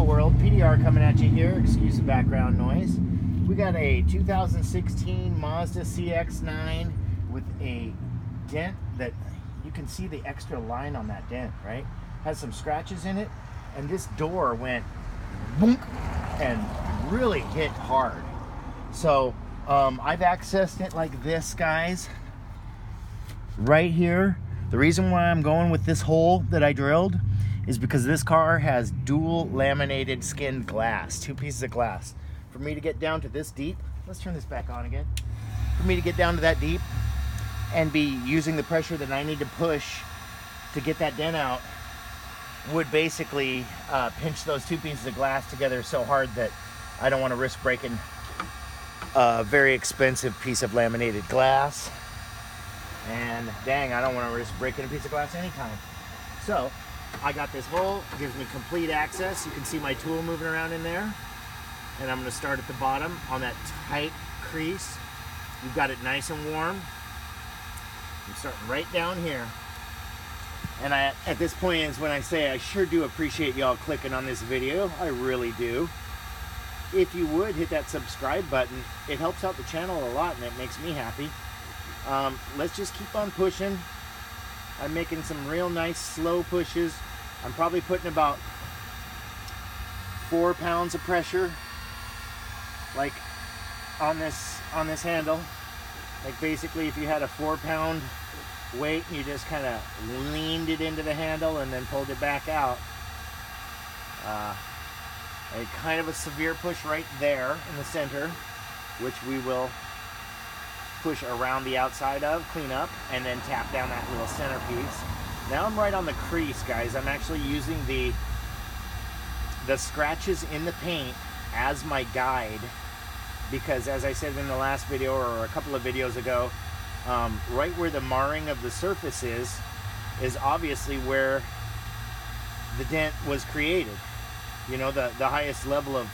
Hello world, PDR coming at you here. Excuse the background noise. We got a 2016 Mazda CX-9 with a dent that you can see the extra line on that dent, right? Has some scratches in it, and this door went boom and really hit hard. So I've accessed it like this, guys, right here. The reason why I'm going with this hole that I drilled is because this car has dual laminated skinned glass, 2 pieces of glass. For me to get down to this deep, let's turn this back on again. For me to get down to that deep and be using the pressure that I need to push to get that dent out would basically pinch those 2 pieces of glass together so hard that I don't want to risk breaking a very expensive piece of laminated glass. And dang, I don't want to risk breaking a piece of glass anytime. So I got this hole, gives me complete access. You can see my tool moving around in there. And I'm going to start at the bottom on that tight crease. You've got it nice and warm. I'm starting right down here. And at this point is when I say I sure do appreciate y'all clicking on this video. I really do. If you would, hit that subscribe button. It helps out the channel a lot and it makes me happy. Let's just keep on pushing. I'm making some real nice slow pushes. I'm probably putting about 4 pounds of pressure, like on this handle. Like basically if you had a 4-pound weight and you just kind of leaned it into the handle and then pulled it back out. A kind of a severe push right there in the center, which we will push around the outside of, clean up, and then tap down that little centerpiece. Now I'm right on the crease, guys. I'm actually using the scratches in the paint as my guide, because as I said in the last video or a couple of videos ago, right where the marring of the surface is obviously where the dent was created. You know, the highest level of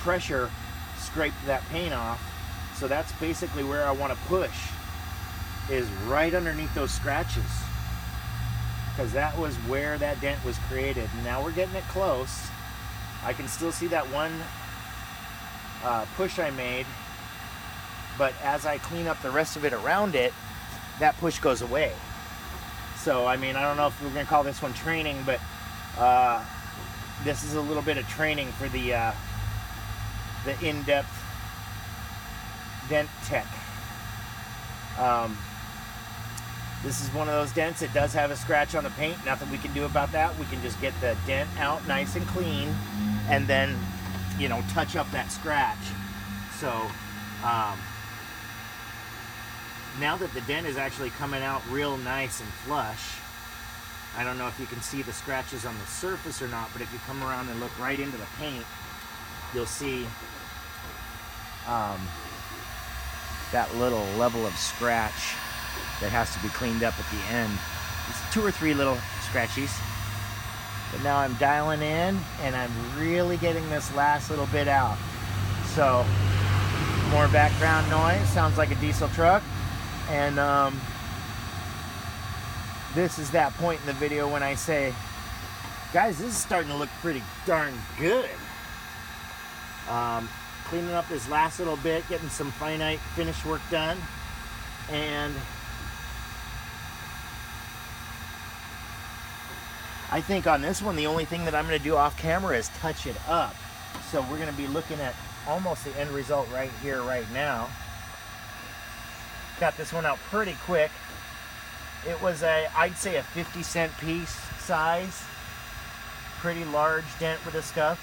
pressure scraped that paint off. So that's basically where I want to push, is right underneath those scratches, because that was where that dent was created. And now we're getting it close. I can still see that one push I made, but as I clean up the rest of it around it, that push goes away. So I mean, I don't know if we're gonna call this one training, but this is a little bit of training for the in-depth dent tech. This is one of those dents. It does have a scratch on the paint. Nothing we can do about that. We can just get the dent out nice and clean and then, you know, touch up that scratch. So now that the dent is actually coming out real nice and flush, I don't know if you can see the scratches on the surface or not, but if you come around and look right into the paint, you'll see that little level of scratch that has to be cleaned up at the end. It's 2 or 3 little scratchies. But now I'm dialing in and I'm really getting this last little bit out. So more background noise, sounds like a diesel truck. And this is that point in the video when I say, guys, this is starting to look pretty darn good. Cleaning up this last little bit, getting some finite finish work done, and I think on this one the only thing that I'm going to do off camera is touch it up. So we're going to be looking at almost the end result right here, right now. Got this one out pretty quick. It was I'd say a 50-cent piece size, pretty large dent with the scuff.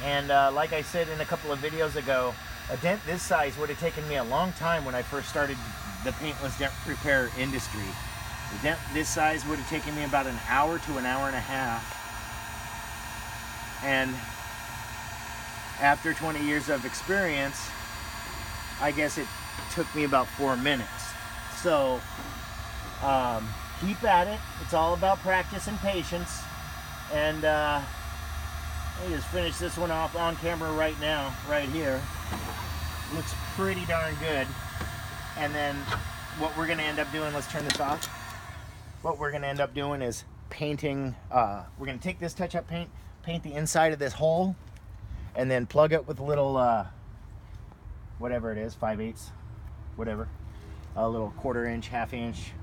And like I said in a couple of videos ago, a dent this size would have taken me a long time when I first started the paintless dent repair industry. A dent this size would have taken me about an hour to an hour and a half. And after 20 years of experience, I guess it took me about 4 minutes. So keep at it. It's all about practice and patience. And let me just finish this one off on camera right now, right here. Looks pretty darn good. And then what we're going to end up doing, let's turn this off. What we're going to end up doing is painting, we're going to take this touch-up paint, paint the inside of this hole, and then plug it with a little, whatever it is, 5/8, whatever, a little 1/4 inch, 1/2 inch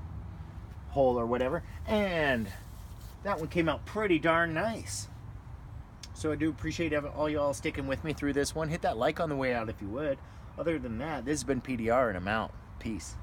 hole or whatever. And that one came out pretty darn nice. So I do appreciate all y'all sticking with me through this one. Hit that like on the way out if you would. Other than that, this has been PDR and I'm out. Peace.